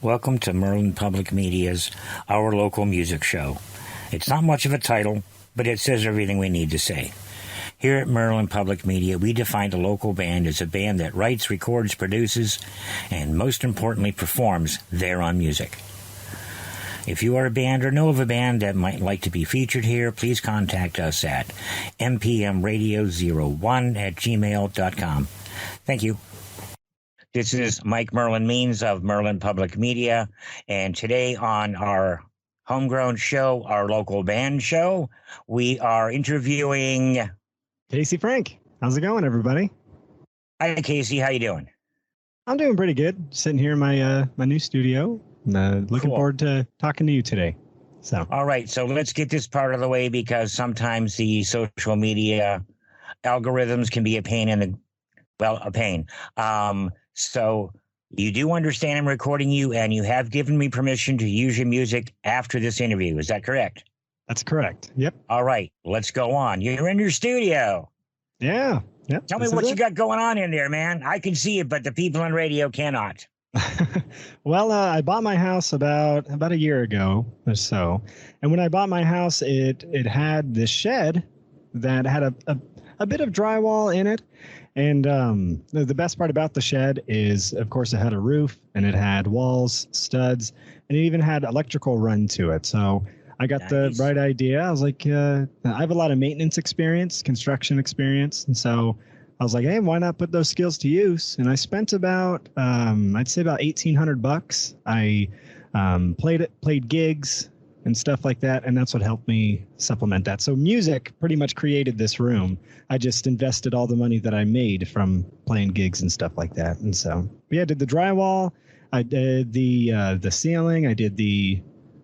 Welcome to Merlin Public Media's Our Local Music Show. It's not much of a title, but it says everything we need to say. Here at Merlin Public Media, we define a local band as a band that writes, records, produces, and most importantly, performs their own music. If you are a band or know of a band that might like to be featured here, please contact us at mpmradio01@gmail.com. Thank you. This is Mike Merlin Means of Merlin Public Media, and today on our homegrown show, our local band show, we are interviewing Casey Frank. How's it going, everybody? Hi, Casey. How you doing? I'm doing pretty good. Sitting here in my new studio. Looking forward to talking to you today. So, all right. So let's get this part of the way because sometimes the social media algorithms can be a pain a pain. So you do understand I'm recording you, and you have given me permission to use your music after this interview. Is that correct? That's correct. Yep. All right. Let's go on. You're in your studio. Yeah. Yep. Tell me what you got going on in there, man. I can see it, but the people on radio cannot. Well, I bought my house about a year ago or so, and when I bought my house, it had this shed that had a bit of drywall in it, and the best part about the shed is, of course, it had a roof and it had walls, studs, and it even had electrical run to it. So I got the right idea. I was like, I have a lot of maintenance experience, construction experience, and so I was like, hey, why not put those skills to use? And I spent about, I'd say about $1,800. I played gigs and stuff like that, and that's what helped me supplement that. So music pretty much created this room. I just invested all the money that I made from playing gigs and stuff like that. And so, yeah, I did the drywall, I did the ceiling, I did the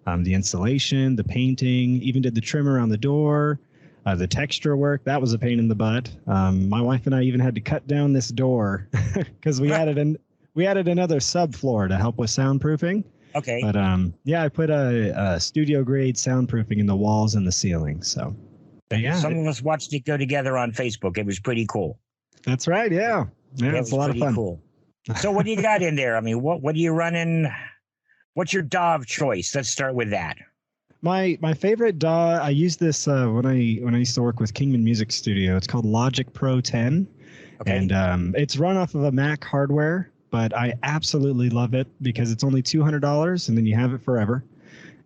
insulation, the painting, even did the trim around the door. The texture work, that was a pain in the butt. My wife and I even had to cut down this door because we added another subfloor to help with soundproofing. Okay. But yeah, I put a studio grade soundproofing in the walls and the ceiling. So yeah, some of us watched it go together on Facebook. It was pretty cool. That's right. Yeah, it's a lot of fun. Cool. So what do you got in there? I mean, what are you running? What's your DAW of choice? Let's start with that. My favorite DAW, I used this when I used to work with Kingman Music Studio. It's called Logic Pro 10, okay. And it's run off of a Mac hardware, but I absolutely love it because it's only $200 and then you have it forever.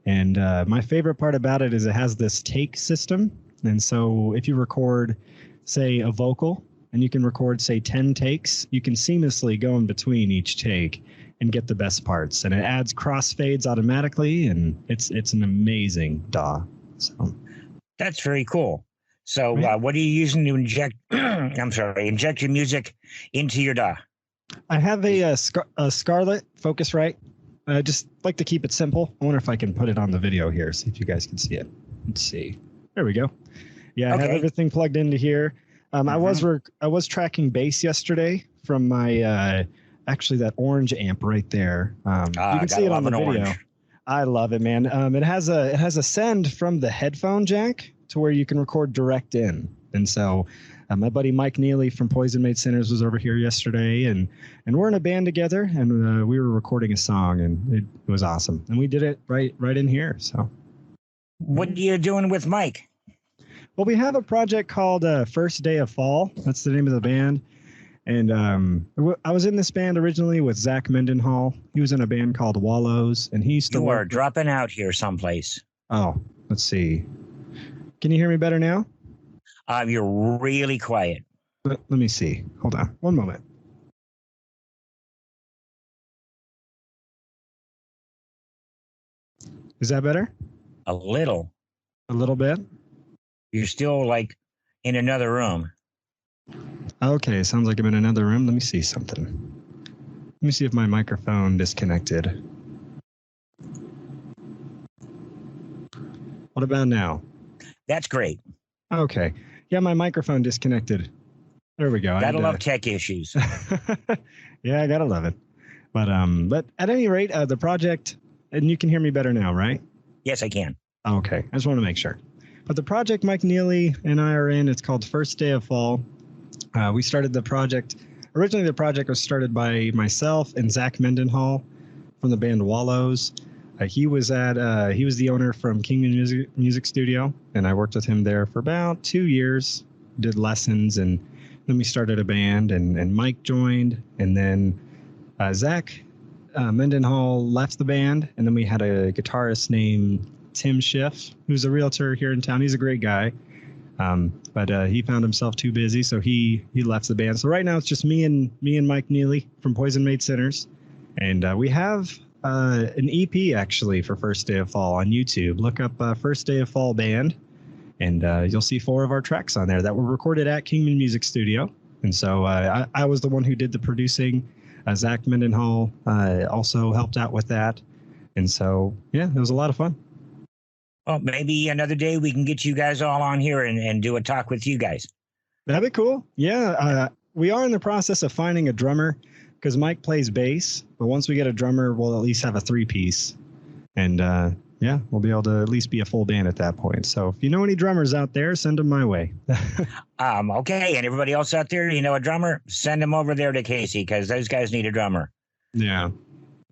And my favorite part about it is it has this take system, and so if you record, say, a vocal, and you can record, say, 10 takes, you can seamlessly go in between each take and get the best parts, and it adds crossfades automatically, and it's an amazing DAW. So that's very cool. So what are you using to inject your music into your DAW? I have a Scarlett Focusrite. I just like to keep it simple. I wonder if I can put it on the video here, see if you guys can see it. Let's see. There we go. Yeah, I have everything plugged into here. I was tracking bass yesterday from my actually that orange amp right there. You can see it on the video. Orange. I love it, man. It has a send from the headphone jack to where you can record direct in. And so my buddy Mike Neely from Poison Made Sinners was over here yesterday, and we're in a band together, and we were recording a song, and it was awesome. And we did it right in here. So what are you doing with Mike? Well, we have a project called First Day of Fall. That's the name of the band. And I was in this band originally with Zach Mendenhall. He was in a band called Wallows, and he still. You are dropping out here someplace. Oh, let's see. Can you hear me better now? You're really quiet. Let me see. Hold on. One moment. Is that better? A little. A little bit? You're still like in another room. Okay, sounds like I'm in another room. Let me see something. Let me see if my microphone disconnected. What about now? That's great. Okay. Yeah, my microphone disconnected. There we go. Gotta love tech issues. Yeah, I gotta love it. But at any rate, the project, and you can hear me better now, right? Yes, I can. Okay, I just want to make sure. But the project Mike Neely and I are in, it's called First Day of Fall. We started the project. Originally, the project was started by myself and Zach Mendenhall from the band Wallows. He was the owner from Kingman Music Studio, and I worked with him there for about 2 years. Did lessons, and then we started a band, and Mike joined, and then Zach Mendenhall left the band, and then we had a guitarist named Tim Schiff, who's a realtor here in town. He's a great guy, but he found himself too busy, so he left the band. So right now it's just me and Mike Neely from Poison Made Sinners, and we have an EP actually for First Day of Fall on YouTube. Look up First Day of Fall Band, and you'll see 4 of our tracks on there that were recorded at Kingman Music Studio. And so I was the one who did the producing. Zach Mendenhall also helped out with that. And so, yeah, it was a lot of fun. Well, maybe another day we can get you guys all on here and do a talk with you guys. That'd be cool. Yeah, we are in the process of finding a drummer because Mike plays bass. But once we get a drummer, we'll at least have a 3-piece. And yeah, we'll be able to at least be a full band at that point. So if you know any drummers out there, send them my way. Okay. And everybody else out there, you know, a drummer, send them over there to Casey because those guys need a drummer. Yeah.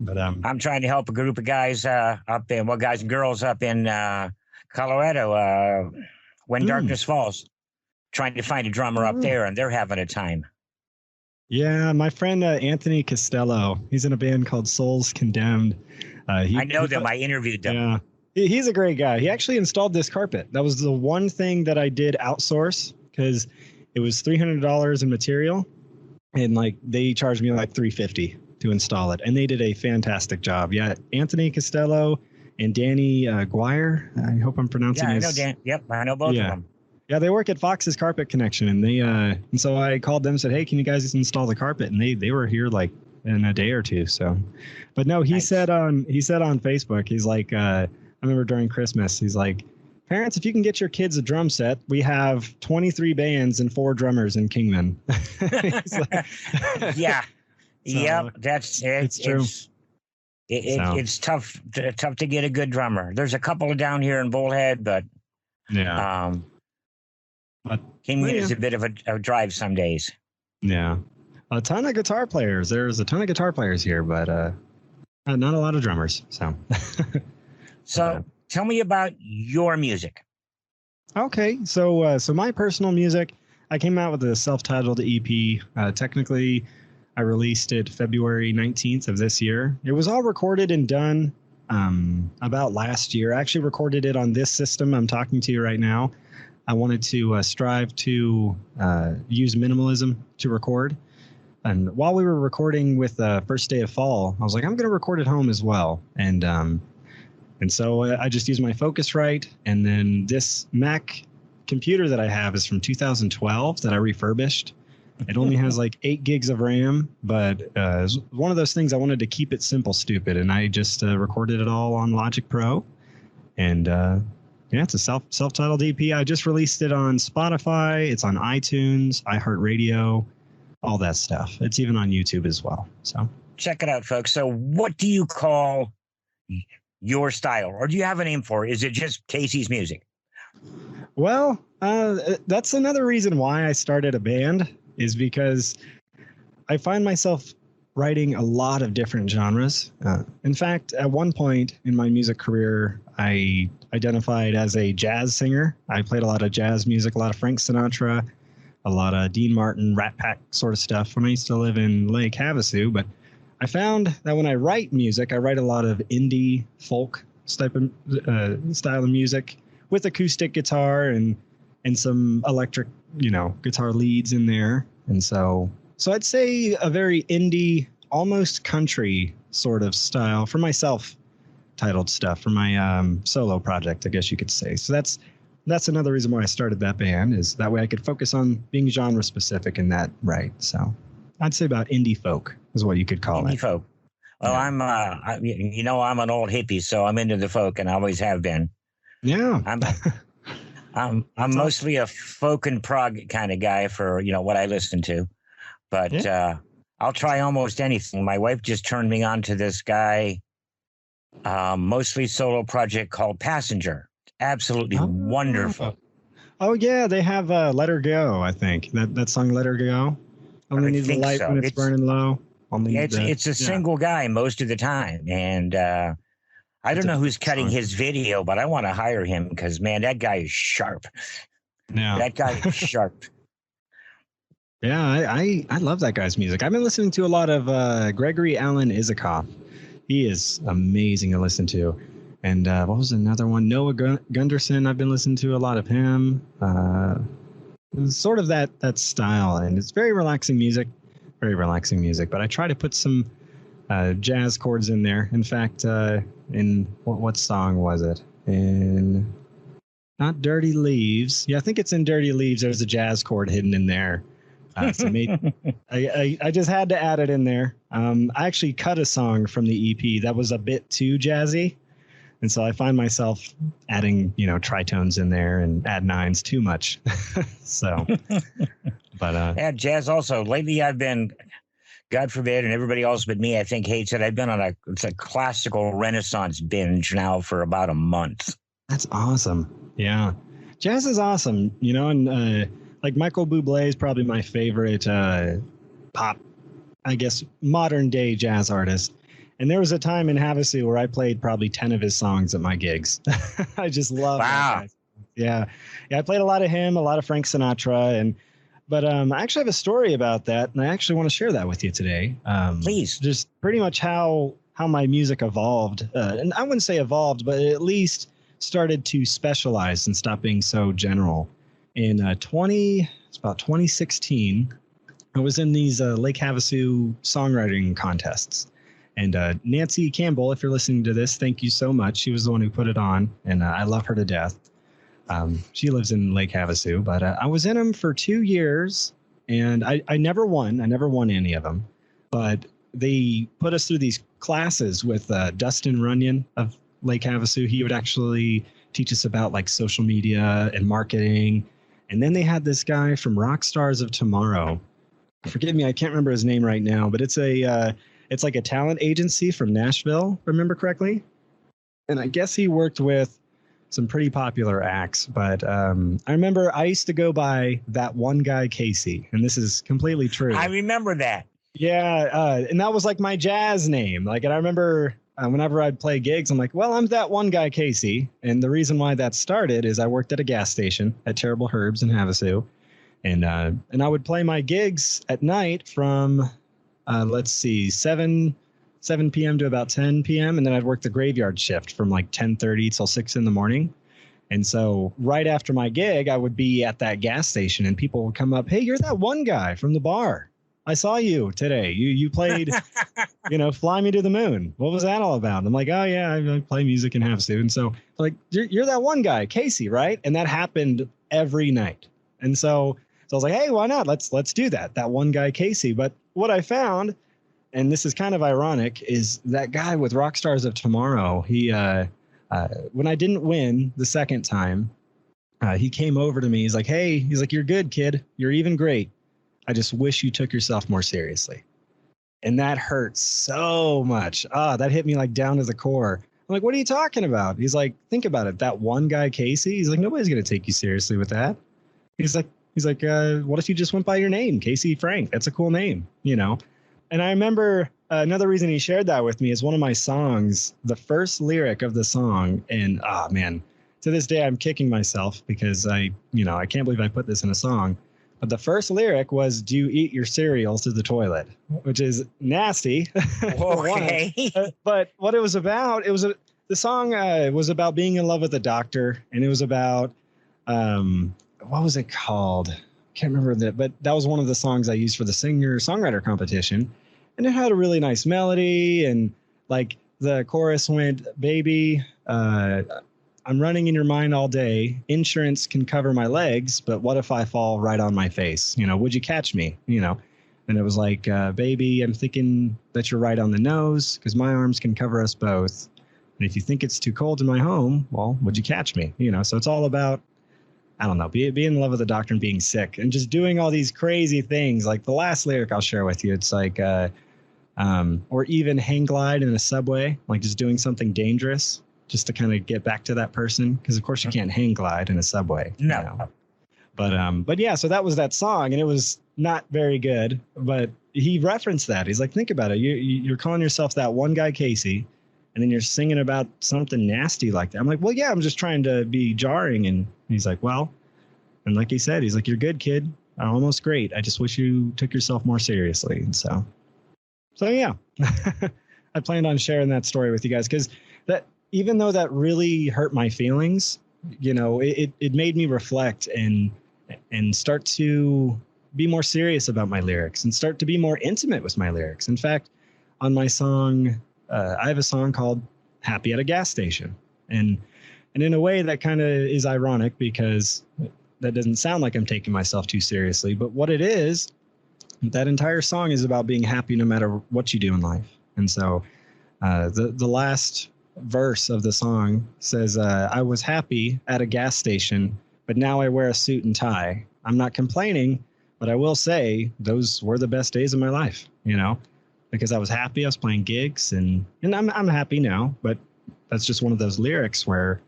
But I'm trying to help a group of guys guys and girls up in Colorado when darkness falls, trying to find a drummer up there, and they're having a time. Yeah, my friend Anthony Costello, he's in a band called Souls Condemned. I know them. I interviewed them. Yeah, he's a great guy. He actually installed this carpet. That was the one thing that I did outsource because it was $300 in material, and like they charged me like $350 to install it, and they did a fantastic job. Yeah, Anthony Costello and Danny Guire. I hope I'm pronouncing his. I know Dan. Yep, I know both of them. Yeah, they work at Fox's Carpet Connection, and they and so I called them and said, "Hey, can you guys install the carpet?" And they were here like in a day or two. So, but no, he said on Facebook, he's like, I remember during Christmas, he's like, "Parents, if you can get your kids a drum set, we have 23 bands and 4 drummers in Kingman." Like, yeah. So, yep, it's true. It's tough to get a good drummer. There's a couple down here in Bullhead, but yeah, Kingman is a bit of a drive some days. Yeah, a ton of guitar players. There's a ton of guitar players here, but not a lot of drummers. So, tell me about your music. Okay, so my personal music, I came out with a self-titled EP. Technically, I released it February 19th of this year. It was all recorded and done about last year. I actually recorded it on this system I'm talking to you right now. I wanted to strive to use minimalism to record. And while we were recording with First Day of Fall, I was like, I'm going to record at home as well. And so I just used my Focusrite. And then this Mac computer that I have is from 2012 that I refurbished. It only has like 8 gigs of RAM, but it's one of those things I wanted to keep it simple, stupid. And I just recorded it all on Logic Pro. And yeah, it's a self-titled EP. I just released it on Spotify. It's on iTunes, iHeartRadio, all that stuff. It's even on YouTube as well. So check it out, folks. So what do you call your style? Or do you have a name for it? Is it just Casey's music? Well, that's another reason why I started a band, is because I find myself writing a lot of different genres. In fact, at one point in my music career, I identified as a jazz singer. I played a lot of jazz music, a lot of Frank Sinatra, a lot of Dean Martin, Rat Pack sort of stuff when I used to live in Lake Havasu. But I found that when I write music, I write a lot of indie folk style of music with acoustic guitar and some electric, guitar leads in there. And so I'd say a very indie, almost country sort of style for myself titled stuff for my solo project, I guess you could say. So that's another reason why I started that band, is that way I could focus on being genre specific in that, right? So I'd say about indie folk is what you could call it. Indie folk. Well, yeah. I'm an old hippie, so I'm into the folk and I always have been. Yeah. I'm mostly a folk and prog kind of guy for, what I listen to. But yeah. I'll try almost anything. My wife just turned me on to this guy, mostly solo project called Passenger. Absolutely wonderful. Oh, yeah. They have Let Her Go, I think. That song, Let Her Go. Only need the light when it's burning low. on the. Yeah, it's a single guy most of the time, and I don't know who's cutting his video, but I want to hire him because, man, that guy is sharp. Yeah. That guy is sharp. Yeah, I love that guy's music. I've been listening to a lot of Gregory Alan Isikoff. He is amazing to listen to. And what was another one? Noah Gunderson. I've been listening to a lot of him. Sort of that style, and it's very relaxing music. Very relaxing music. But I try to put some jazz chords in there. In fact, in what song was it? In not Dirty Leaves. Yeah, I think it's in Dirty Leaves. There's a jazz chord hidden in there. So I just had to add it in there. I actually cut a song from the EP that was a bit too jazzy. And so I find myself adding, tritones in there and add nines too much. So, but yeah, jazz also. Lately I've been, God forbid, and everybody else but me, I think, hates it. I've been on it's a classical Renaissance binge now for about a month. That's awesome. Yeah. Jazz is awesome, and like Michael Bublé is probably my favorite pop, I guess, modern day jazz artist. And there was a time in Havasu where I played probably 10 of his songs at my gigs. I just love that guy. Yeah. I played a lot of him, a lot of Frank Sinatra. But I actually have a story about that, and I actually want to share that with you today. Please. Just pretty much how my music evolved. And I wouldn't say evolved, but at least started to specialize and stop being so general. In 2016, I was in these Lake Havasu songwriting contests. And Nancy Campbell, if you're listening to this, thank you so much. She was the one who put it on, and I love her to death. She lives in Lake Havasu, but I was in them for 2 years, and I never won. I never won any of them. But they put us through these classes with Dustin Runyon of Lake Havasu. He would actually teach us about like social media and marketing. And then they had this guy from Rock Stars of Tomorrow. Forgive me, I can't remember his name right now, but it's like a talent agency from Nashville, remember correctly? And I guess he worked with some pretty popular acts. But I remember I used to go by that one guy, Casey, and this is completely true. I remember that. Yeah, and that was like my jazz name. Like, and I remember whenever I'd play gigs, I'm like, well, I'm that one guy, Casey. And the reason why that started is I worked at a gas station at Terrible Herbs in Havasu. And I would play my gigs at night from, 7 p.m. to about 10 p.m. And then I'd work the graveyard shift from like 10:30 till 6 in the morning. And so right after my gig, I would be at that gas station and people would come up, hey, you're that one guy from the bar. I saw you today. You played, Fly Me to the Moon. What was that all about? I'm like, oh, yeah, I play music in Havasu. And so like, you're that one guy, Casey, right? And that happened every night. And so I was like, hey, why not? Let's do that. That one guy, Casey. But what I found, and this is kind of ironic, is that guy with Rock Stars of Tomorrow, he when I didn't win the second time, he came over to me. He's like, you're good, kid. You're even great. I just wish you took yourself more seriously. And that hurts so much. That hit me like down to the core. I'm like, what are you talking about? He's like, think about it. That one guy, Casey, he's like, nobody's going to take you seriously with that. He's like, what if you just went by your name, Casey Frank? That's a cool name, And I remember another reason he shared that with me is one of my songs, the first lyric of the song. And, man, to this day, I'm kicking myself because I can't believe I put this in a song. But the first lyric was, do you eat your cereal through the toilet? Which is nasty. Okay. But what it was about, the song was about being in love with a doctor. And it was about, what was it called? Can't remember that, but that was one of the songs I used for the singer-songwriter competition. And it had a really nice melody. And like the chorus went, baby, I'm running in your mind all day. Insurance can cover my legs, but what if I fall right on my face? Would you catch me? And it was like, baby, I'm thinking that you're right on the nose because my arms can cover us both. And if you think it's too cold in my home, well, would you catch me? So it's all about, I don't know, being in love with the doctor and being sick and just doing all these crazy things. Like the last lyric I'll share with you, it's like, or even hang glide in a subway, like just doing something dangerous just to kind of get back to that person. Because of course you can't hang glide in a subway. No. But yeah, so that was that song, and it was not very good. But he referenced that. He's like, think about it. You're calling yourself that one guy, Casey, and then you're singing about something nasty like that. I'm like, well, yeah, I'm just trying to be jarring. And he's like, well, and like he said, he's like, you're good, kid. Almost great. I just wish you took yourself more seriously. And so yeah, I planned on sharing that story with you guys because that, even though that really hurt my feelings, you know, it made me reflect and start to be more serious about my lyrics and start to be more intimate with my lyrics. In fact, on my song, I have a song called Happy at a Gas Station. And in a way that kind of is ironic because that doesn't sound like I'm taking myself too seriously. But what it is, that entire song is about being happy no matter what you do in life. And so the last verse of the song says, I was happy at a gas station, but now I wear a suit and tie. I'm not complaining, but I will say those were the best days of my life, you know, because I was happy. I was playing gigs and I'm happy now, but that's just one of those lyrics where,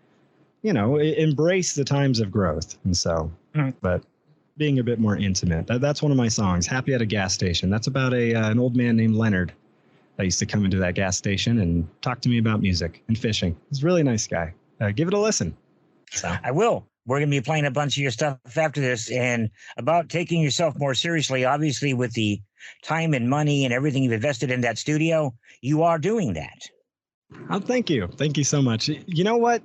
you know, embrace the times of growth. And so, but being a bit more intimate, that's one of my songs, Happy at a Gas Station. That's about an old man named Leonard that used to come into that gas station and talk to me about music and fishing. He's a really nice guy. Give it a listen. So I will. We're going to be playing a bunch of your stuff after this, and about taking yourself more seriously. Obviously, with the time and money and everything you've invested in that studio, you are doing that. Oh, thank you. Thank you so much. You know what?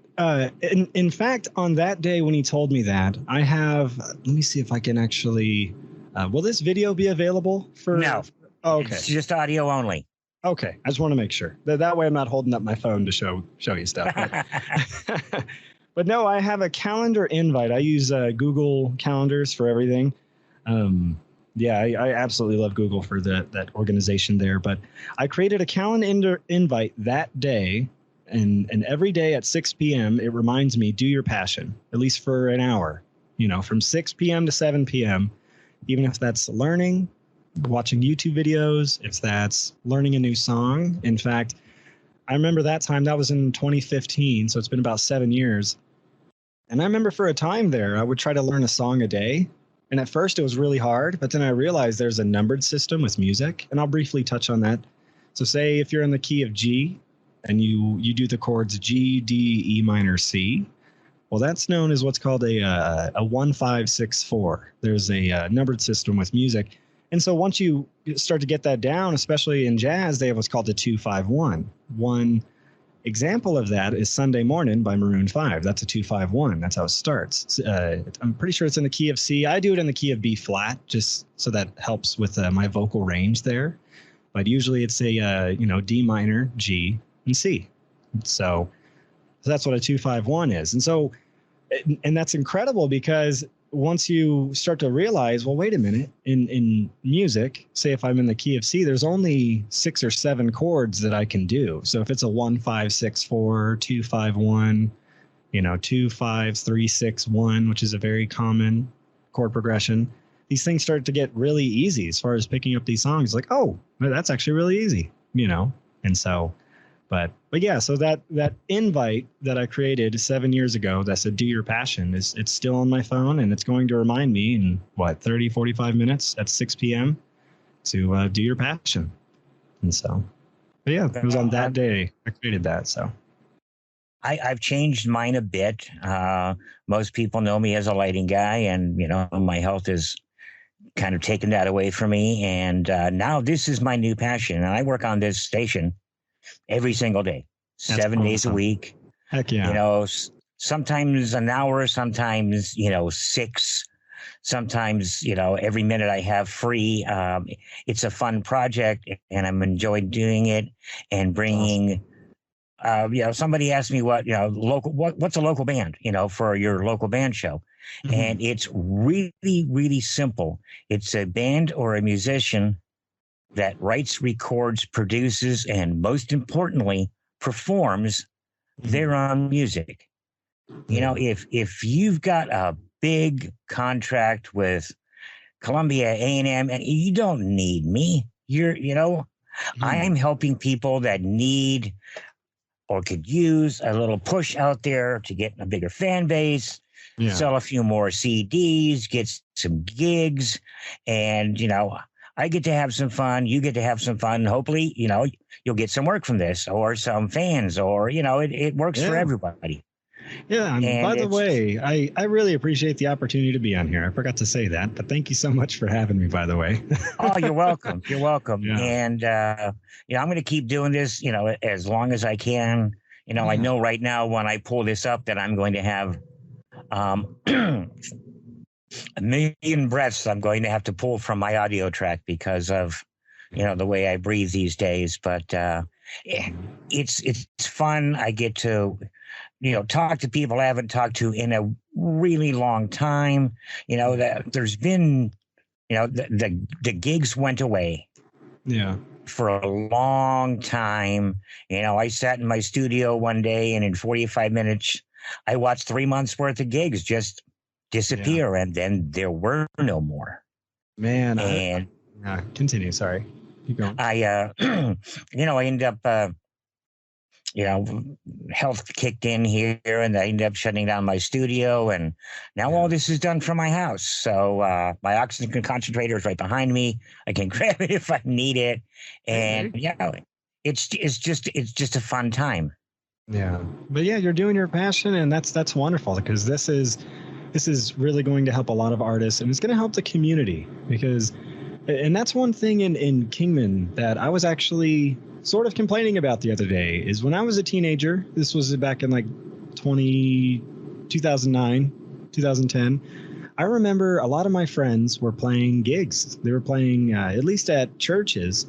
In fact, on that day when he told me that, I have, let me see if I can actually, will this video be available for? No. Oh, okay. It's just audio only. Okay. I just want to make sure that way I'm not holding up my phone to show you stuff. But no, I have a calendar invite. I use Google Calendars for everything. Yeah, I absolutely love Google for that organization there. But I created a calendar invite that day, and every day at 6 p.m. it reminds me, do your passion, at least for an hour, you know, from 6 p.m. to 7 p.m., even if that's learning, watching YouTube videos, if that's learning a new song. In fact, I remember that time, that was in 2015, so it's been about 7 years. And I remember for a time there, I would try to learn a song a day. And at first it was really hard, but then I realized there's a numbered system with music, and I'll briefly touch on that. So say if you're in the key of G and you do the chords G, D, E minor, C, well, that's known as what's called a 1-5-6-4. There's a numbered system with music. And so once you start to get that down, especially in jazz, they have what's called a 2-5-1. One example of that is Sunday Morning by Maroon 5. That's a 2-5-1. That's how it starts. I'm pretty sure it's in the key of C. I do it in the key of B flat, just so that helps with my vocal range there. But usually it's a D minor, G, and C. So that's what a 2-5-1 is. And so, and that's incredible because once you start to realize, well, wait a minute, in music, say if I'm in the key of C, there's only 6 or 7 chords that I can do. So if it's a 1-5-6-4, 2-5-1, 2-5-3-6-1, which is a very common chord progression, these things start to get really easy as far as picking up these songs. Like, oh, that's actually really easy, And so, but yeah, so that invite that I created 7 years ago that said, do your passion, it's still on my phone, and it's going to remind me in 30, 45 minutes at 6 p.m. to do your passion. And so, but yeah, it was on that day I created that. So I've changed mine a bit. Most people know me as a lighting guy, and, my health has kind of taken that away from me. And now this is my new passion. And I work on this station every single day, 7 days a week. Heck yeah. Sometimes an hour, sometimes, 6, sometimes, every minute I have free. It's a fun project, and I'm enjoying doing it and bringing, somebody asked me what's a local band, for your local band show. Mm-hmm. And it's really, really simple. It's a band or a musician that writes, records, produces, and most importantly, performs their own music. If you've got a big contract with Columbia, A&M, and you don't need me, I'm helping people that need or could use a little push out there to get a bigger fan base, Yeah. sell a few more CDs, get some gigs, and I get to have some fun. You get to have some fun. Hopefully, you'll get some work from this, or some fans, or it works for everybody. Yeah. And by the way, I really appreciate the opportunity to be on here. I forgot to say that, but thank you so much for having me, by the way. Oh, you're welcome. You're welcome. Yeah. And I'm going to keep doing this, as long as I can. I know right now when I pull this up that I'm going to have a million breaths I'm going to have to pull from my audio track because of the way I breathe these days. But it's fun. I get to talk to people I haven't talked to in a really long time. That there's been the gigs went away. Yeah. For a long time. I sat in my studio one day, and in 45 minutes I watched 3 months worth of gigs just disappear, and then there were no more. Man, and continue. Sorry, keep going. I I ended up health kicked in here, and I ended up shutting down my studio, and now all this is done from my house. So my oxygen concentrator is right behind me. I can grab it if I need it, and it's just a fun time. Yeah, but you're doing your passion, and that's wonderful, because this is really going to help a lot of artists, and it's going to help the community, and that's one thing in Kingman that I was actually sort of complaining about the other day is when I was a teenager. This was back in like 2009, 2010. I remember a lot of my friends were playing gigs. They were playing at least at churches,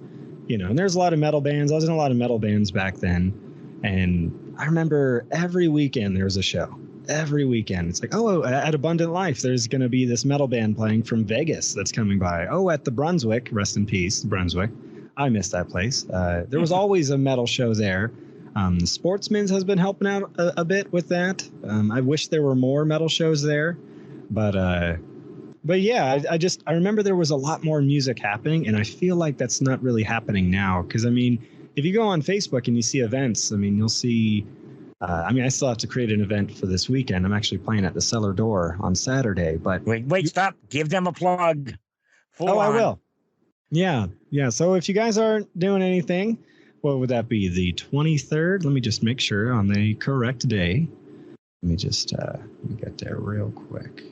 and there's a lot of metal bands. I was in a lot of metal bands back then. And I remember every weekend there was a show. Every weekend. It's like, oh, at Abundant Life, there's going to be this metal band playing from Vegas that's coming by. Oh, at the Brunswick, rest in peace, Brunswick. I miss that place. There was always a metal show there. The Sportsman's has been helping out a bit with that. I wish there were more metal shows there, but yeah, I remember there was a lot more music happening, and I feel like that's not really happening now. Because if you go on Facebook and you see events, you'll see. I still have to create an event for this weekend. I'm actually playing at the Cellar Door on Saturday. But wait, stop! Give them a plug. I will. Yeah. So if you guys aren't doing anything, what would that be? The 23rd? Let me just make sure on the correct day. Let me just let me get there real quick.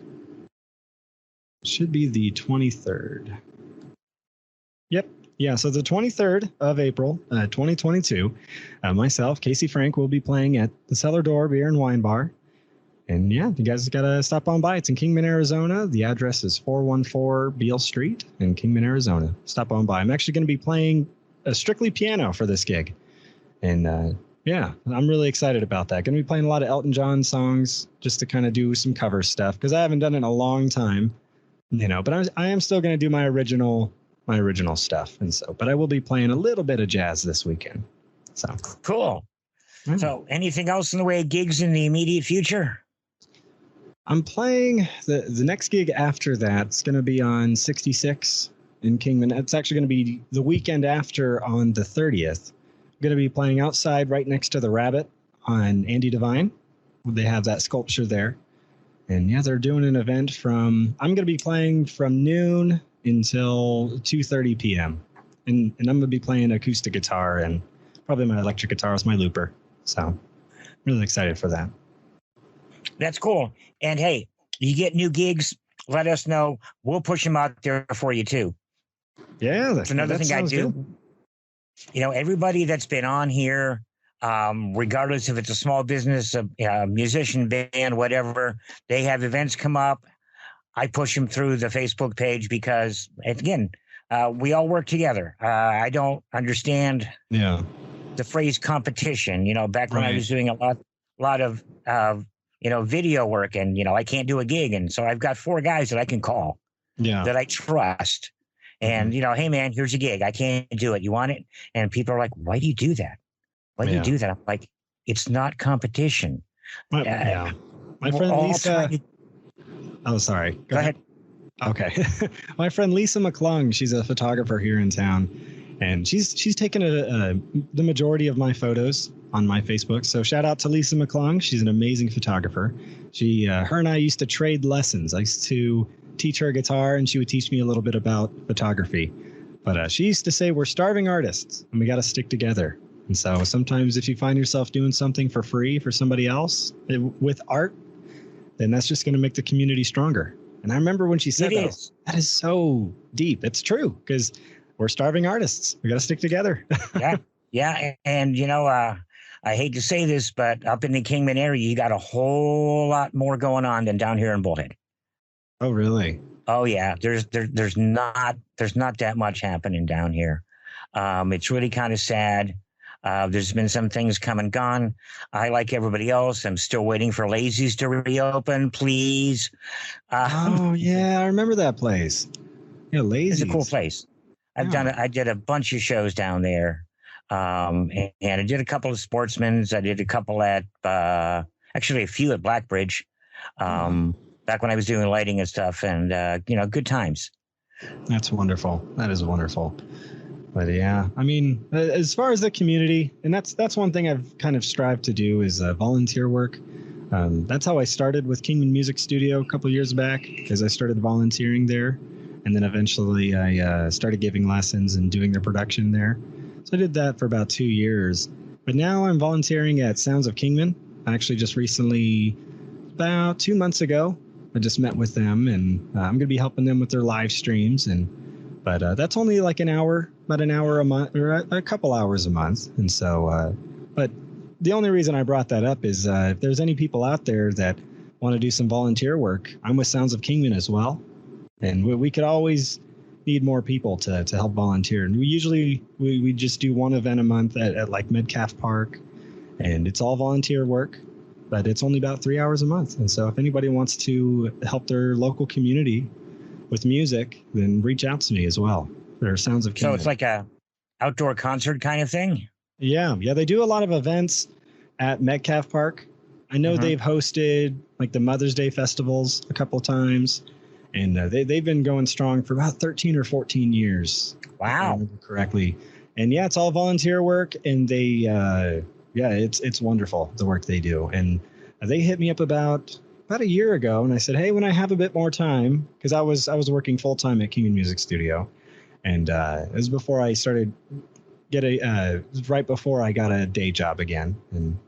It should be the 23rd. Yep. Yeah, so the 23rd of April, 2022, myself, Casey Frank, will be playing at the Cellar Door Beer and Wine Bar. And you guys got to stop on by. It's in Kingman, Arizona. The address is 414 Beale Street in Kingman, Arizona. Stop on by. I'm actually going to be playing strictly piano for this gig. And I'm really excited about that. Going to be playing a lot of Elton John songs just to kind of do some cover stuff, because I haven't done it in a long time, but I am still going to do my original stuff. But I will be playing a little bit of jazz this weekend. So cool. So anything else in the way of gigs in the immediate future? I'm playing the next gig after that. It's going to be on 66 in Kingman. It's actually going to be the weekend after, on the 30th. I'm going to be playing outside right next to the Rabbit on Andy Devine. They have that sculpture there. And they're doing an event I'm going to be playing from noon until 2:30 p.m. And I'm going to be playing acoustic guitar and probably my electric guitar as my looper. So I'm really excited for that. That's cool. And hey, you get new gigs, let us know. We'll push them out there for you too. Yeah, that's another thing I do. Good. Everybody that's been on here, regardless if it's a small business, a musician, band, whatever, they have events come up. I push them through the Facebook page because, again, we all work together. I don't understand the phrase competition. Back when I was doing a lot of video work, and I can't do a gig, and so I've got 4 guys that I can call, that I trust, and hey man, here's a gig. I can't do it. You want it? And people are like, why do you do that? Why do you do that? I'm like, it's not competition. My friend Lisa. Oh, sorry. Go ahead. Okay. My friend Lisa McClung, she's a photographer here in town. And she's taken the majority of my photos on my Facebook. So shout out to Lisa McClung. She's an amazing photographer. Her and I used to trade lessons. I used to teach her guitar, and she would teach me a little bit about photography. But she used to say, we're starving artists, and we got to stick together. And so sometimes if you find yourself doing something for free for somebody else with art, then that's just going to make the community stronger. And I remember when she said that is so deep. It's true, because we're starving artists. We got to stick together. Yeah. And, I hate to say this, but up in the Kingman area, you got a whole lot more going on than down here in Bullhead. Oh, really? Oh, yeah. There's not that much happening down here. It's really kind of sad. There's been some things come and gone. I, like everybody else, I'm still waiting for Lazy's to reopen, please. Oh, yeah. I remember that place. Yeah, Lazy's. It's a cool place. I did a bunch of shows down there. And I did a couple of Sportsman's. I did a couple at, actually a few at Blackbridge, back when I was doing lighting and stuff, and, good times. That's wonderful. That is wonderful. But yeah, I mean, as far as the community, and that's one thing I've kind of strived to do is volunteer work. That's how I started with Kingman Music Studio a couple of years back, because I started volunteering there. And then eventually I started giving lessons and doing the production there. So I did that for about 2 years. But now I'm volunteering at Sounds of Kingman. I actually just recently, about 2 months ago, I just met with them, and I'm going to be helping them with their live streams. But that's only like about an hour a month, or a couple hours a month. And so, but the only reason I brought that up is if there's any people out there that want to do some volunteer work, I'm with Sounds of Kingman as well. And we could always need more people to help volunteer. And we usually we just do one event a month at like Metcalf Park, and it's all volunteer work, but it's only about 3 hours a month. And so if anybody wants to help their local community with music, then reach out to me as well. There are Sounds of Kingman. So it's like a outdoor concert kind of thing? Yeah. They do a lot of events at Metcalf Park. I know they've hosted like the Mother's Day festivals a couple of times. And they've been going strong for about 13 or 14 years. Wow. If I remember correctly. And yeah, it's all volunteer work. And they, it's wonderful, the work they do. And they hit me up about a year ago. And I said, hey, when I have a bit more time, because I was working full time at Kingman Music Studio. And it was before I started right before I got a day job again. And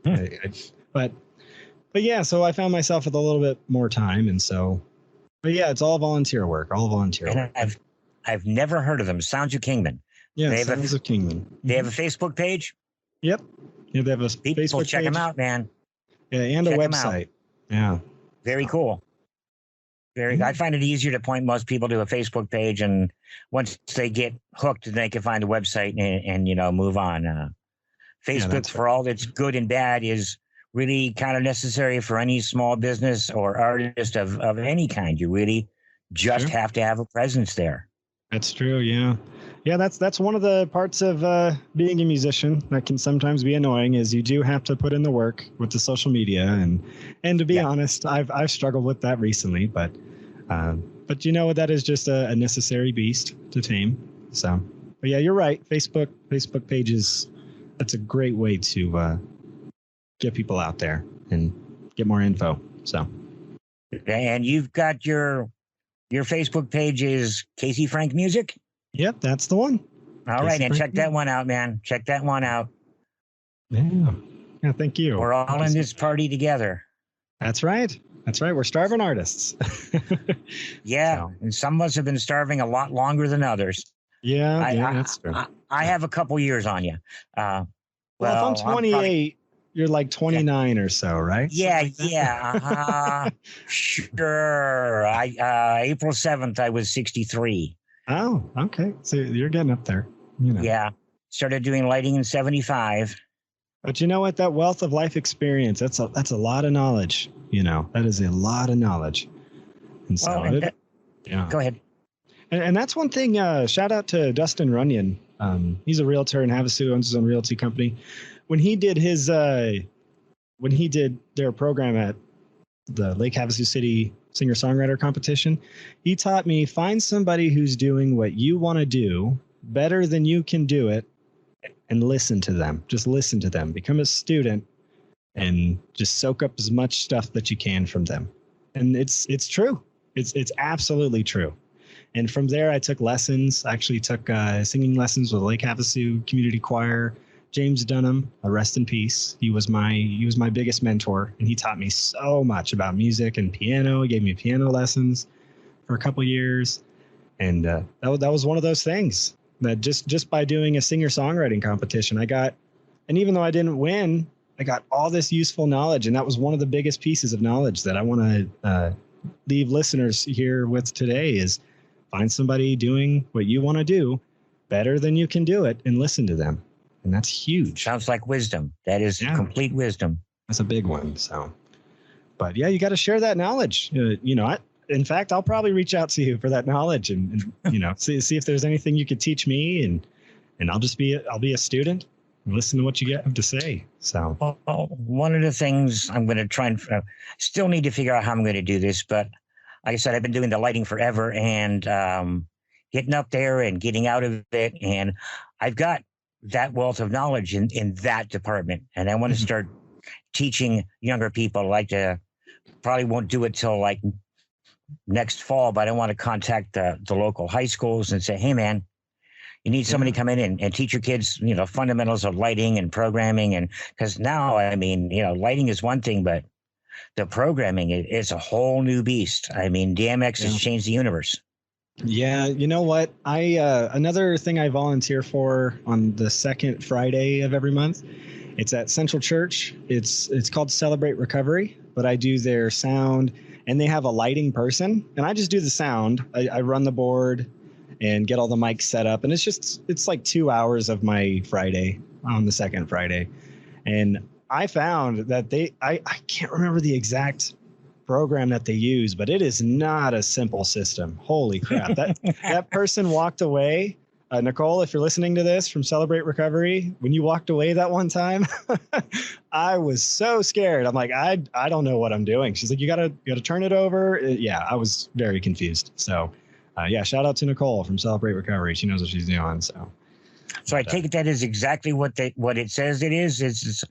but yeah, so I found myself with a little bit more time. And so, but yeah, it's all volunteer work, And I've never heard of them. Sounds of Kingman. Yeah, Sounds of Kingman. They have a Facebook page? Yep. Yeah, they have a People Facebook check page. them out, man. Yeah, and check a website. Yeah. Very cool. I find it easier to point most people to a Facebook page, and once they get hooked, they can find a website and move on. Facebook, for all that's good and bad, is really kind of necessary for any small business or artist of any kind. You really just have to have a presence there. That's true. Yeah. Yeah. That's one of the parts of being a musician that can sometimes be annoying, is you do have to put in the work with the social media. And to be honest, I've struggled with that recently, but that is just a necessary beast to tame. So, but yeah, you're right. Facebook pages, that's a great way to, get people out there and get more info. So, and you've got your Facebook page is Casey Frank Music. Yep, that's the one. All right, and check that one out, man. Check that one out. Yeah, thank you. We're all in this party together. That's right. We're starving artists. And some of us have been starving a lot longer than others. Yeah, that's true. I have a couple years on you. Well, if I'm 28. You're like 29 or so, right? Yeah. Sure. April 7th, I was 63. Oh, okay. So you're getting up there. Yeah. Started doing lighting in 75. But you know what? That wealth of life experience, that's a lot of knowledge. That is a lot of knowledge. And so, go ahead. And that's one thing. Shout out to Dustin Runyon. He's a realtor in Havasu, owns his own realty company. When he did their program at the Lake Havasu City Singer-Songwriter competition, he taught me, find somebody who's doing what you want to do better than you can do it, and listen to them. Just listen to them. Become a student and just soak up as much stuff that you can from them. And it's true. It's absolutely true. And from there, I took lessons. I actually took singing lessons with Lake Havasu Community Choir. James Dunham, rest in peace. He was my biggest mentor, and he taught me so much about music and piano. He gave me piano lessons for a couple years, and that was one of those things that just by doing a singer-songwriting competition, I got, and even though I didn't win, I got all this useful knowledge, and that was one of the biggest pieces of knowledge that I want to leave listeners here with today is find somebody doing what you want to do better than you can do it and listen to them. And that's huge. Sounds like wisdom. That is complete wisdom. That's a big one. So, but yeah, you got to share that knowledge. In fact, I'll probably reach out to you for that knowledge and see if there's anything you could teach me, and I'll be a student and listen to what you have to say. So, well, one of the things I'm going to try and still need to figure out how I'm going to do this, but like I said, I've been doing the lighting forever and getting up there and getting out of it, and I've got that wealth of knowledge in that department. And I want to start teaching younger people. Probably won't do it till like next fall, but I want to contact the local high schools and say, hey man, you need somebody to come in and teach your kids, fundamentals of lighting and programming. And because now, lighting is one thing, but the programming is a whole new beast. DMX has changed the universe. Yeah, you know what? Another thing I volunteer for on the second Friday of every month. It's at Central Church. It's called Celebrate Recovery, but I do their sound, and they have a lighting person, and I just do the sound. I run the board and get all the mics set up, and it's like 2 hours of my Friday on the second Friday, and I found that I can't remember the exact program that they use, but it is not a simple system. Holy crap. That person walked away. Nicole, if you're listening to this from Celebrate Recovery, when you walked away that one time, I was so scared. I'm like, I don't know what I'm doing. She's like, you gotta turn it over. Yeah, I was very confused. So shout out to Nicole from Celebrate Recovery. She knows what she's doing. So I take it that is exactly what it says it is. It's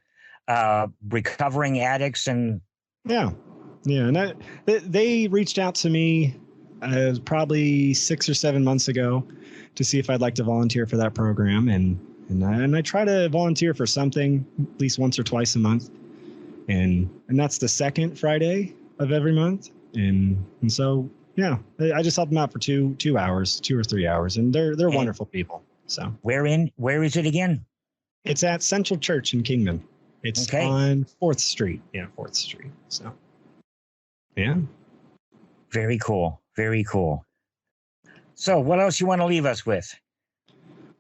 recovering addicts and yeah, and they reached out to me probably 6 or 7 months ago to see if I'd like to volunteer for that program, and I try to volunteer for something at least once or twice a month, and that's the second Friday of every month, and so I just help them out for 2 hours, 2 or 3 hours, and they're wonderful people. So where is it again? It's at Central Church in Kingman. It's on 4th Street. Yeah, 4th Street. So. Yeah. Very cool. Very cool. So what else you want to leave us with?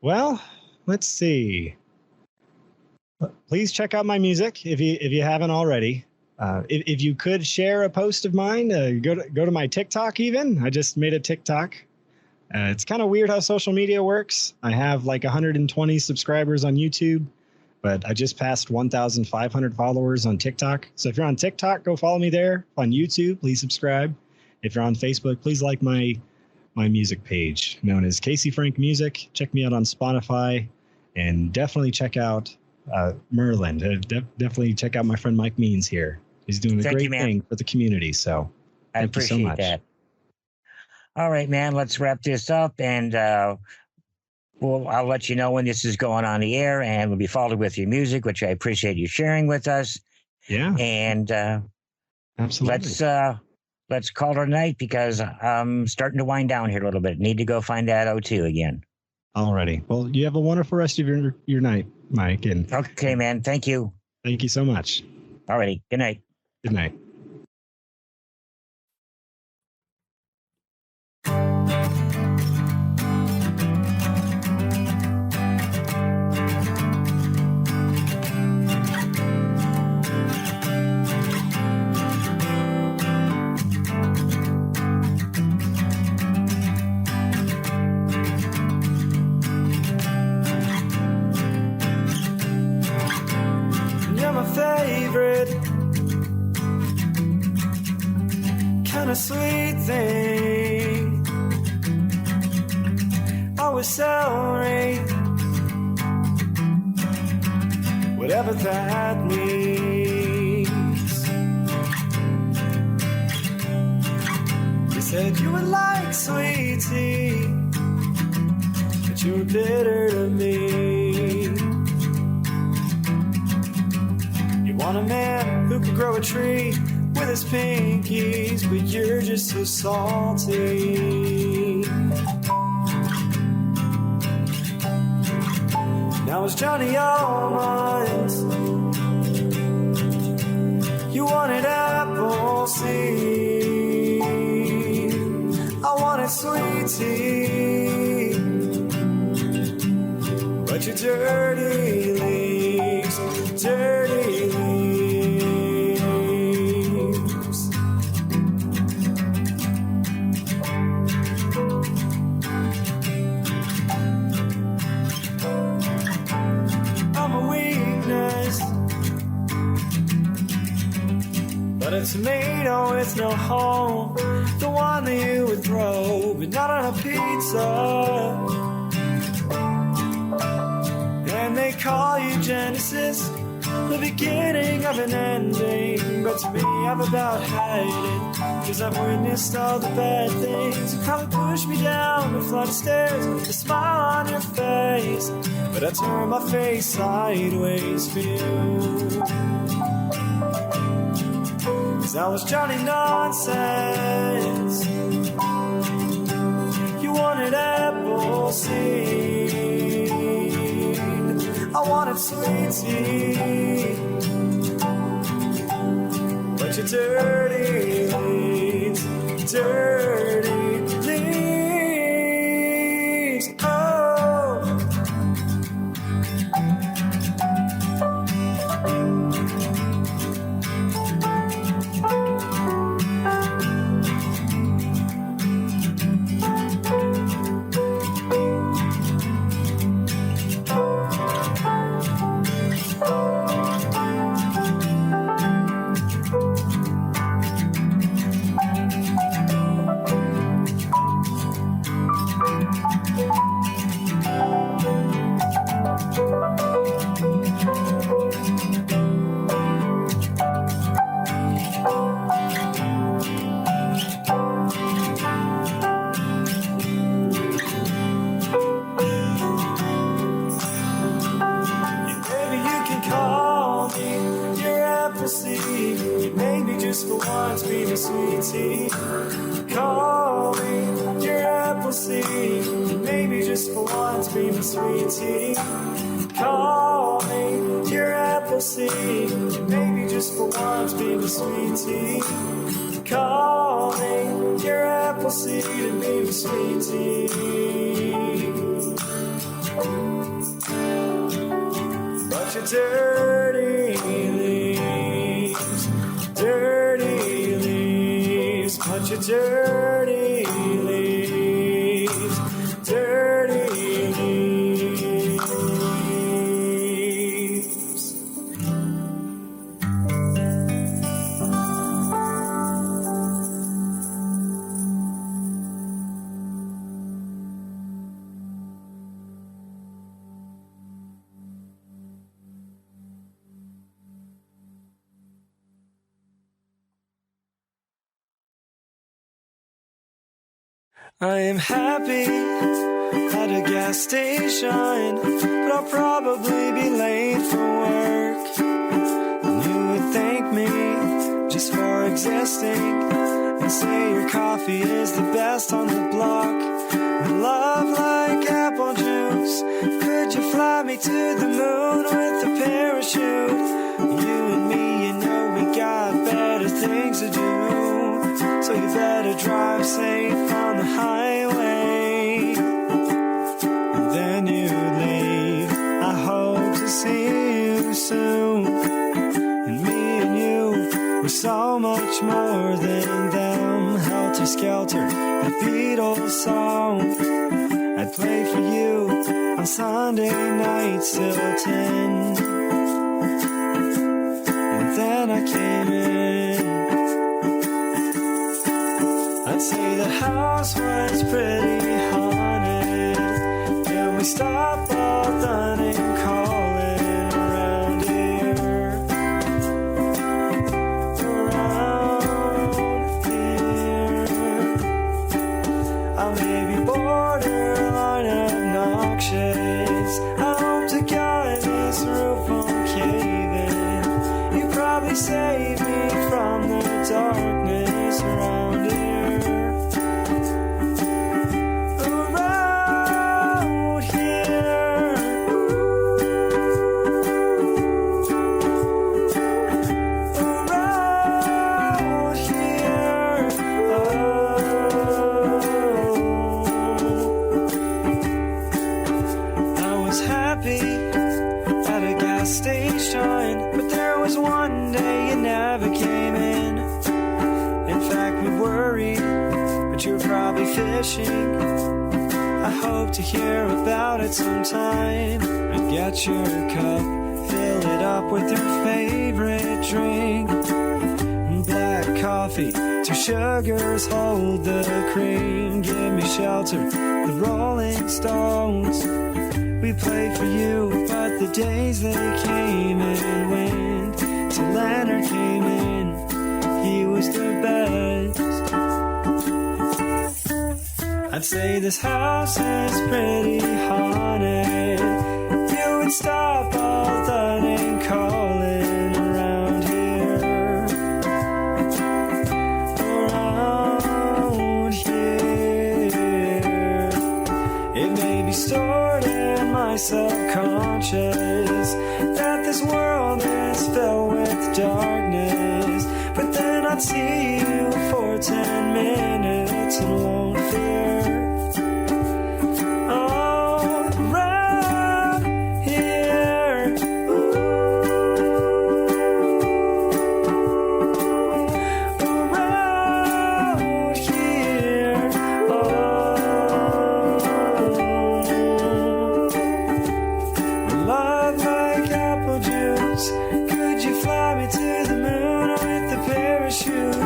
Well, let's see. Please check out my music if you haven't already. If you could share a post of mine, go to my TikTok even. I just made a TikTok. It's kind of weird how social media works. I have like 120 subscribers on YouTube, but I just passed 1,500 followers on TikTok. So if you're on TikTok, go follow me there. On YouTube, please subscribe. If you're on Facebook, please like my music page known as Casey Frank Music. Check me out on Spotify, and definitely check out Merlin. Definitely check out my friend Mike Means here. He's doing a great thing for the community. So I appreciate you so much. That. All right, man, let's wrap this up, and I'll let you know when this is going on the air, and we'll be followed with your music, which I appreciate you sharing with us. Yeah. And absolutely. Let's call it a night because I'm starting to wind down here a little bit. Need to go find that O2 again. Alrighty. Well, you have a wonderful rest of your night, Mike. And okay, man. Thank you. Thank you so much. Alrighty. Good night. Good night. Sweet thing. I or with celery, whatever that means. You said you would like sweet tea, but you were bitter to me. You want a man who can grow a tree with his pinkies, but you're just so salty. Now it's Johnny Almonds. You wanted apple seed, I wanted sweet tea, but your dirty leaves, dirty leaves. I'm a weakness, but a tomato with no home, the one that you would throw, but not on a pizza. And they call you Genesis, the beginning of an ending. But to me, I'm about headed, cause I've witnessed all the bad things. You probably push me down the flight of stairs, a smile on your face, but I turn my face sideways for you. Cause I was Johnny Nonsense. You wanted apple seed, I wanted sweet tea, but your dirty leaves, dirty leaves. Oh, for once be my sweet tea. Call me your apple seed, maybe just for once be my sweet tea. Call me your apple seed, maybe just for once be my sweet tea. Call me your apple seed and be my sweet tea. But you're dirty leaves, dirty leaves, but you're dirty leaves, dirty leaves. I am happy at a gas station, but I'll probably be late for work. And you would thank me just for existing and say your coffee is the best on the block. With love like apple juice, could you fly me to the moon with a parachute? You and me, you know we got better things to do, so you better drive safe on the highway. And then you leave, I hope to see you soon. And me and you, we're so much more than them. Helter Skelter, the Beatles song. I'd play for you on Sunday nights till 10. And then I came in. I'd say the house was pretty haunted, really save me from the darkness around here. Around here. Around here. Oh. I was happy at a gas station, but there was one day you never came in. In fact, we worried, but you were probably fishing. I hope to hear about it sometime. And get your cup, fill it up with your favorite drink. Black coffee, 2 sugars, hold the cream. Give me shelter, the Rolling Stones. We played for you, but the days they came and went. Till Leonard came in, he was the best. I'd say this house is pretty haunted. You would stop all the name calling around here. Around here. It may be stored in my subconscious that this world is filled with darkness, but then I'd see you for 10 minutes and won't fear. Oh, around here. Ooh. Around here. Oh. Love like apple juice. Could you fly me to the moon with the parachute?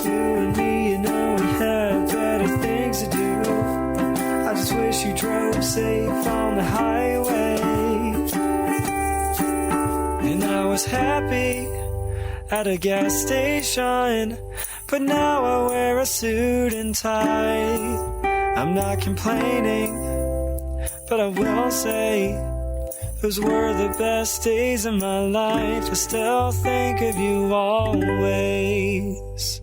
You and me, you know we have better things to do. I just wish you drove safe on the highway. And I was happy at a gas station, but now I wear a suit and tie. I'm not complaining, but I will say those were the best days of my life. I still think of you always.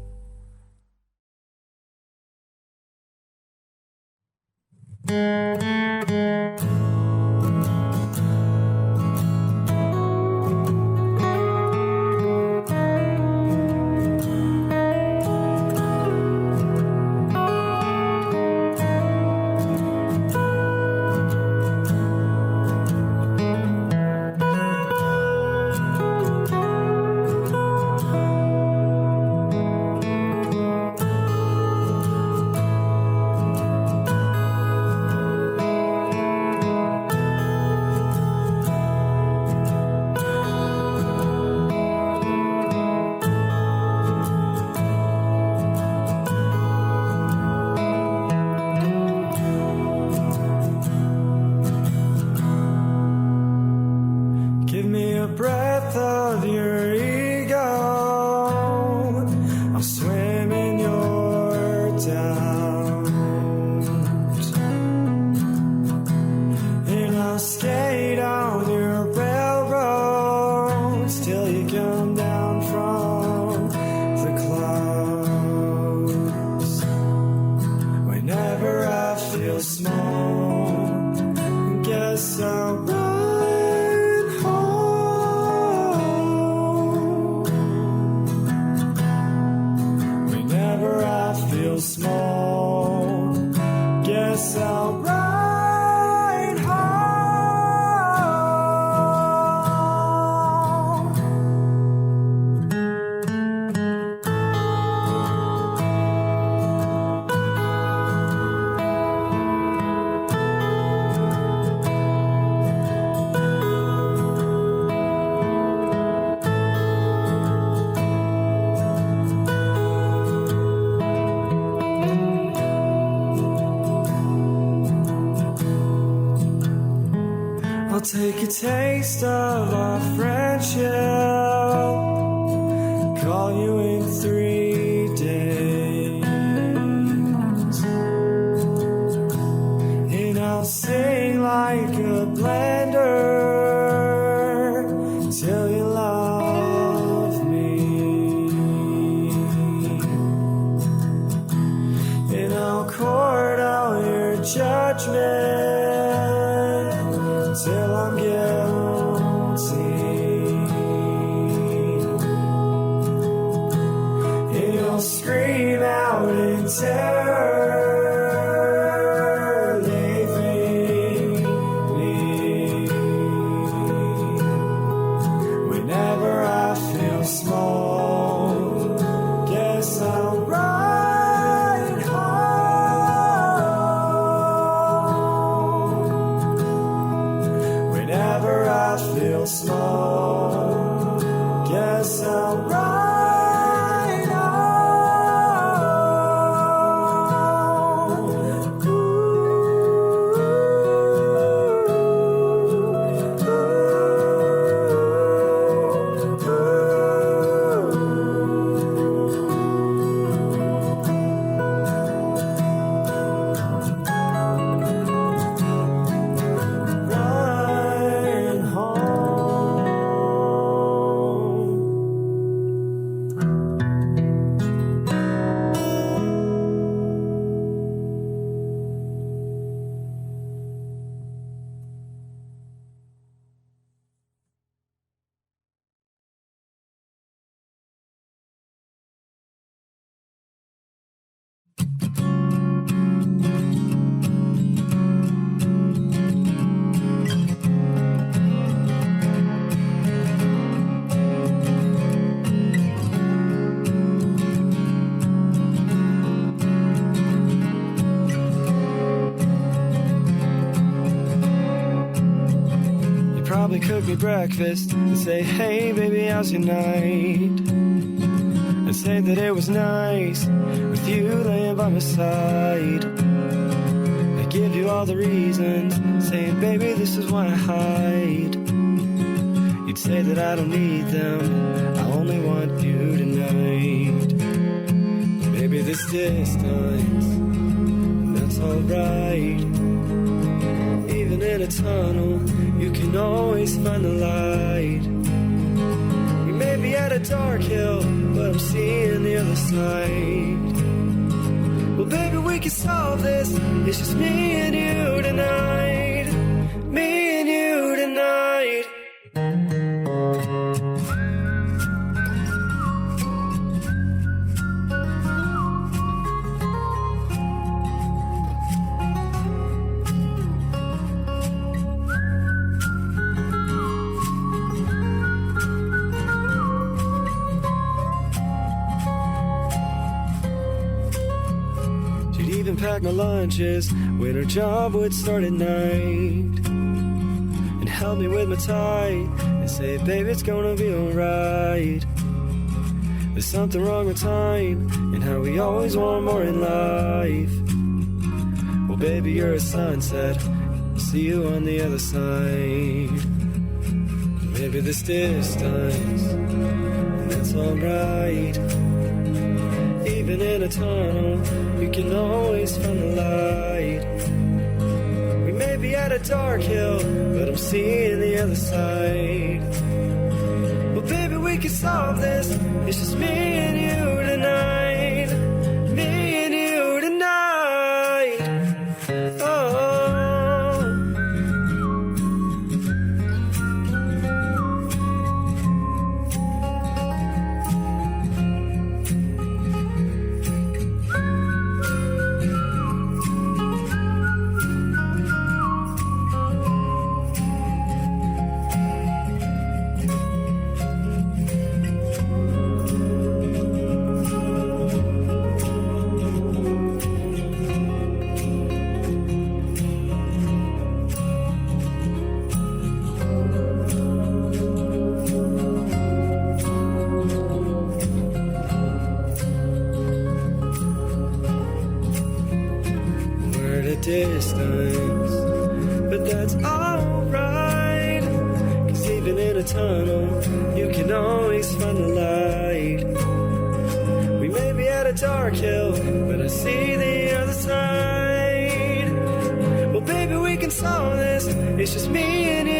Give me a breath of your ego. I'll swim in your doubt, and I'll skate on your railroads till you come down from the clouds. Whenever I feel small, guess I'll ride home. Whenever I feel small, guess I'll ride home. I'll take a taste of our friendship, call you in 3 days, and I'll sing like a blender till you love me. I'll scream out in terror. Leave me. Whenever I feel small, guess I'll ride home. Whenever I feel small, guess I'll ride. Probably cook me breakfast and say, hey baby, how's your night? And say that it was nice with you laying by my side. I give you all the reasons, saying baby, this is why I hide. You'd say that I don't need them, I only want you tonight. Maybe this distance, that's alright. Even in a tunnel, you can always find the light. We may be at a dark hill, but I'm seeing the other side. Well, baby, we can solve this. It's just me and you tonight. Me and you tonight. Pack my lunches when her job would start at night, and help me with my tie and say, baby, it's gonna be alright. There's something wrong with time and how we always want more in life. Well, baby, you're a sunset, I'll see you on the other side. Maybe this distance, that's alright. Even in a tunnel, you can always find the light. We may be at a dark hill, but I'm seeing the other side. Well, baby, we can solve this. It's just me and you tonight. Me and you tonight. Oh. Distance, but that's alright, 'cause even in a tunnel you can always find the light. We may be at a dark hill, but I see the other side. Well, baby, we can solve this. It's just me and you